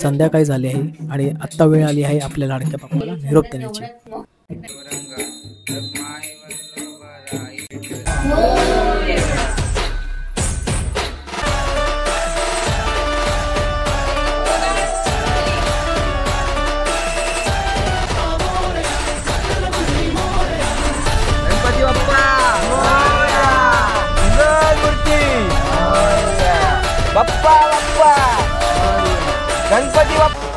संध्याकाळी झाली आहे आणि आत्ता वेळ आली आहे आपल्या लाडक्या बाप्पाला निरोप देण्याची. बाप्पा बाप्पा गणपती बाप्पा.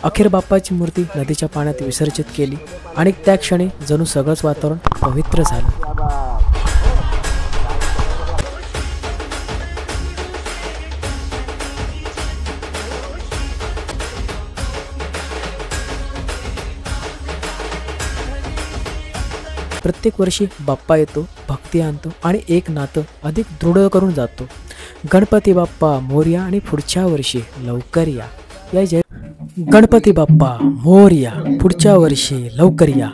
अखेर बाप्पाची मूर्ती नदीच्या पाण्यात विसर्जित केली आणि त्या क्षणी जणू सगळंच वातावरण पवित्र झालं. प्रत्येक वर्षी बाप्पा येतो, भक्ती आणतो आणि एक नातं अधिक दृढ करून जातो. गणपती बाप्पा मोरया आणि पुढच्या वर्षी लवकर या. या जय गणपती बाप्पा मोरया, पुढच्या वर्षी लवकर या.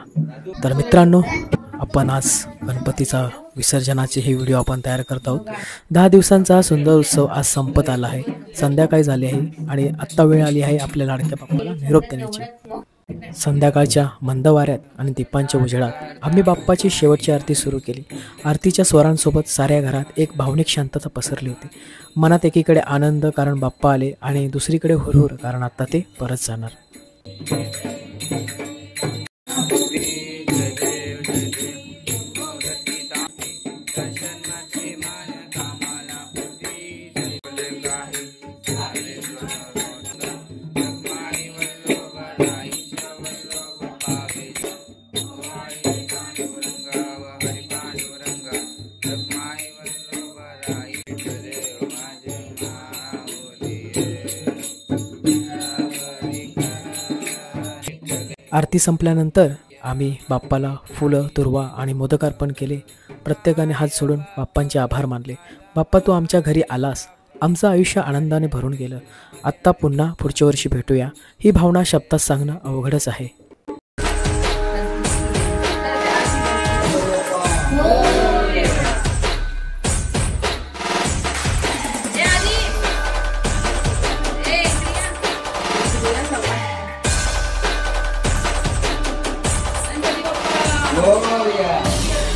तर मित्रांनो, आपण आज गणपतीचा विसर्जनाचे हे व्हिडिओ आपण तयार करत आहोत. 10 दिवसांचा हा सुंदर उत्सव आज संपत आला आहे. संध्याकाळी झाली आहे आणि आत्ता वेळ आली आहे आपल्या लाडक्या बाप्पाला निरोप देण्याची. संध्याकाळच्या मंद वाऱ्यात आणि दीपांच्या उजेडात आम्ही बाप्पाची शेवटची आरती सुरू केली. आरतीच्या स्वरांसोबत साऱ्या घरात एक भावनिक शांतता पसरली होती. मनात एकीकडे आनंद कारण बाप्पा आले आणि दुसरीकडे हुरहुर कारण आता ते परत जाणार. आरती संपल्यानंतर आम्ही बाप्पाला फुलं, दुर्वा आणि मोदक अर्पण केले. प्रत्येकाने हात जोडून बाप्पांचे आभार मानले. बाप्पा, तू आमच्या घरी आलास, आमचं आयुष्य आनंदाने भरून गेलं. आत्ता पुन्हा पुढच्या वर्षी भेटूया. ही भावना शब्दात सांगणं अवघडच आहे.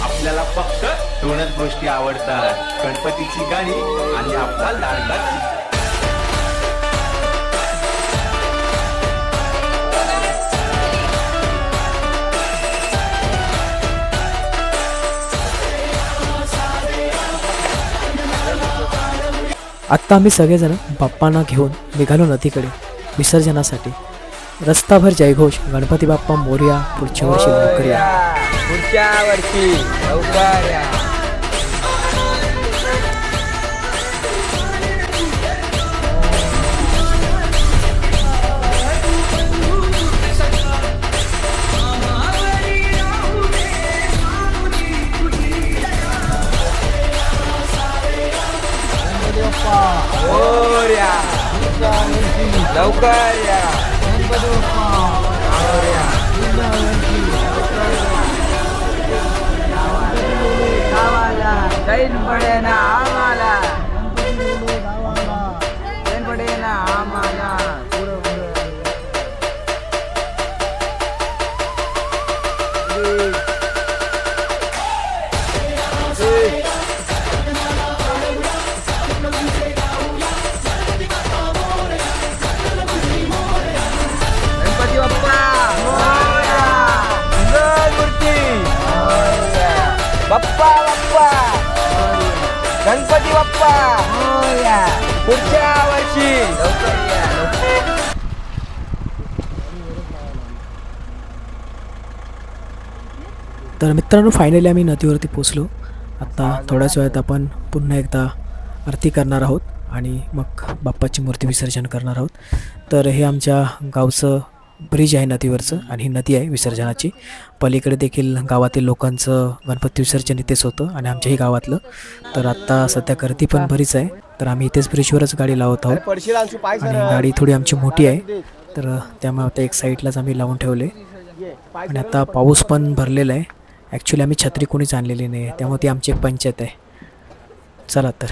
आपल्याला फक्त 2च गोष्टी आवडतात, गणपतीची गाणी आणि आपला लाडका. आत्ता आम्ही सगळेजण बाप्पांना घेऊन निघालो नदीकडे विसर्जनासाठी. रस्ताभर जयघोष, गणपती बाप्पा मोरया, पुढच्या वर्षी लवकर या. पुढच्या वर्षी लवकर या. मोरया लवकर या. जैन पडे ना आम्हाला, जैन पडे ना आम्हाला. गणपती बाप्पा मोरया, मूर्ती बाप्पा बाप्पा गणपती बाप्पा मोरया, पुढच्या वर्षी लवकर या. तर मित्रांनो, फायनली आम्ही नदीवरती पोचलो. आता थोड्याच वेळात आपण पुन्हा एकदा आरती करणार आहोत आणि मग बाप्पाची मूर्ती विसर्जन करणार आहोत. तर हे आमच्या गावचं ब्रिज आहे नदीवरचं आणि ही नदी आहे विसर्जनाची. पलीकडे देखील गावातील लोकांचं गणपती विसर्जन इथेच होतं आणि आमच्याही गावातलं. तर आत्ता सध्या गर्दी पण बरीच आहे. तर आम्ही इथेच ब्रिजवरच गाडी लावत आहोत आणि गाडी थोडी आमची मोठी आहे तर त्यामुळे आता एक साईडलाच आम्ही लावून ठेवले. आणि आता पाऊस पण भरलेला आहे. ॲक्च्युली आम्ही छत्री कोणीच आणलेली नाही आहे, त्यामुळे ती आमची एक पंचायत आहे. चला तर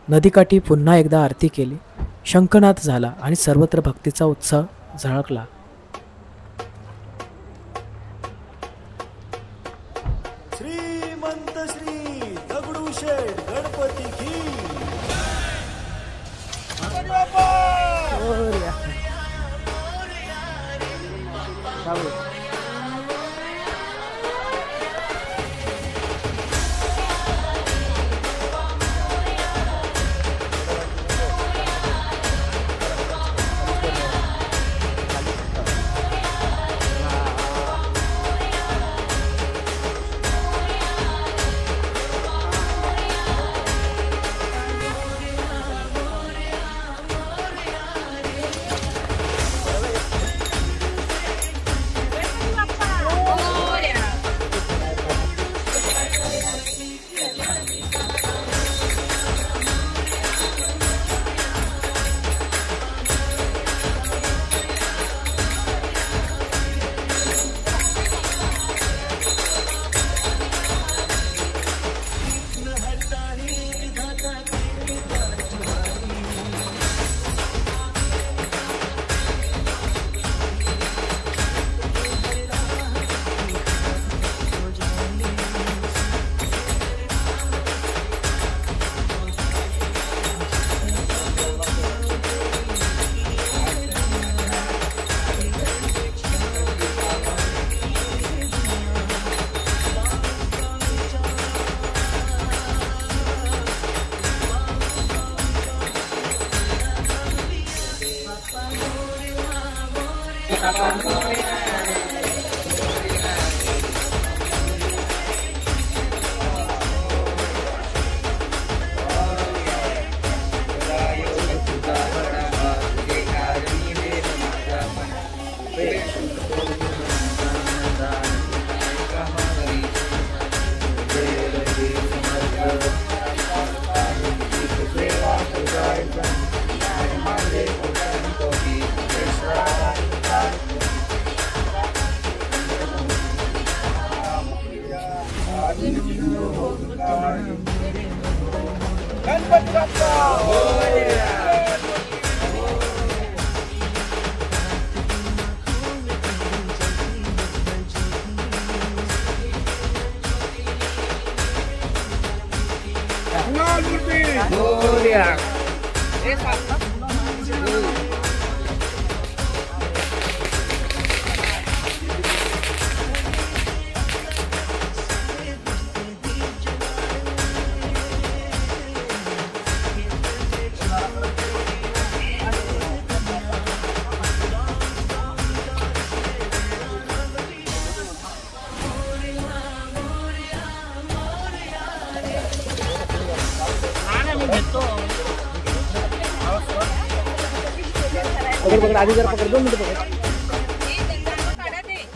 नदीकाठी पुन्हा एकदा आरती केली, शंखनाद झाला आणि सर्वत्र भक्तीचा उत्साह झळकला. श्रीमंत श्री दगडूशेठ गणपती की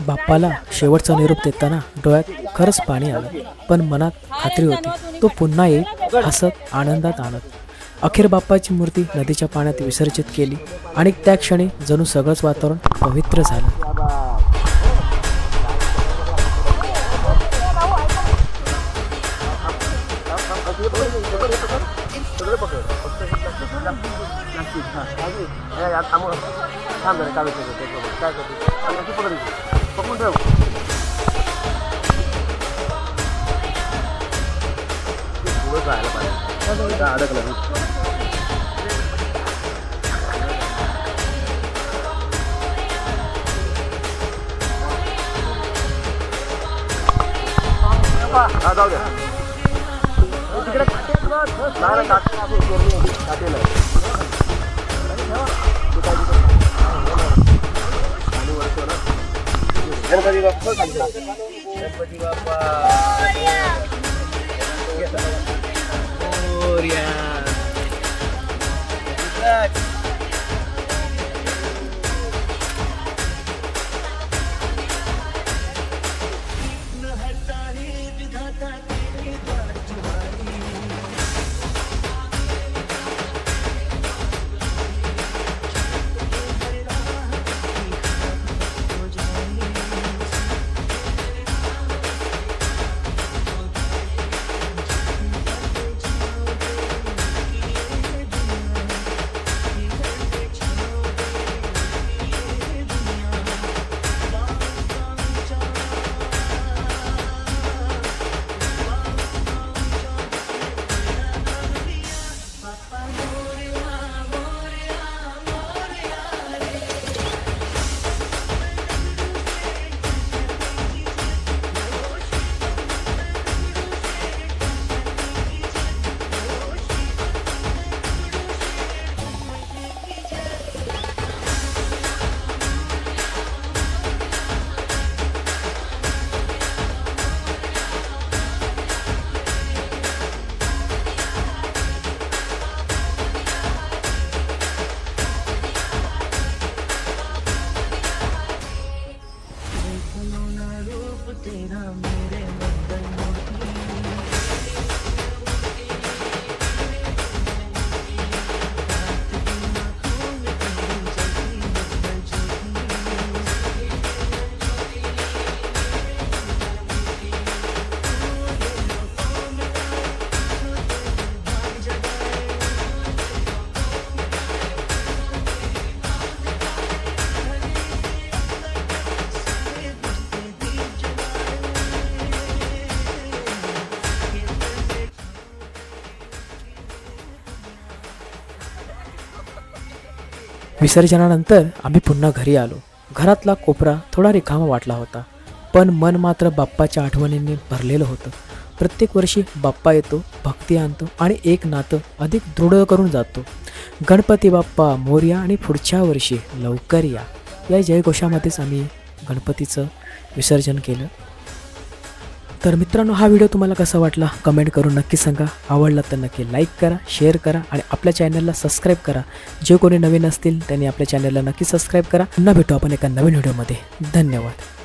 बाप्पाला शेवटचा निरोप देताना डोळ्यात खरंच पाणी आलं, पण मनात खात्री होती तो पुन्हा येईल हसत आनंदात आणत. अखेर बाप्पाची मूर्ती नदीच्या पाण्यात विसर्जित केली आणि त्या क्षणी जणू सगळंच वातावरण पवित्र झालं. गणपती बाप्पा गणपती बाप्पा विसर्जनानंतर आम्ही पुन्हा घरी आलो. घरातला कोपरा थोडा रिकामा वाटला होता, पण मन मात्र बाप्पाच्या आठवणींनी भरलेलं होतं. प्रत्येक वर्षी बाप्पा येतो, भक्ती आणतो आणि एक नातं अधिक दृढ करून जातो. गणपती बाप्पा मोरया आणि पुढच्या वर्षी लवकर या जयघोषामध्येच आम्ही गणपतीचं विसर्जन केलं. तर मित्रांनो, हा व्हिडिओ तुम्हाला कसा वाटला कमेंट करून नक्की सांगा. आवडला तर नक्की लाईक करा, शेअर करा आणि आपल्या चॅनलला सबस्क्राईब करा. जे कोणी नवीन असतील त्यांनी आपल्या चॅनलला नक्की सबस्क्राईब करा. पुन्हा भेटू आपण एका नवीन व्हिडिओमध्ये. धन्यवाद.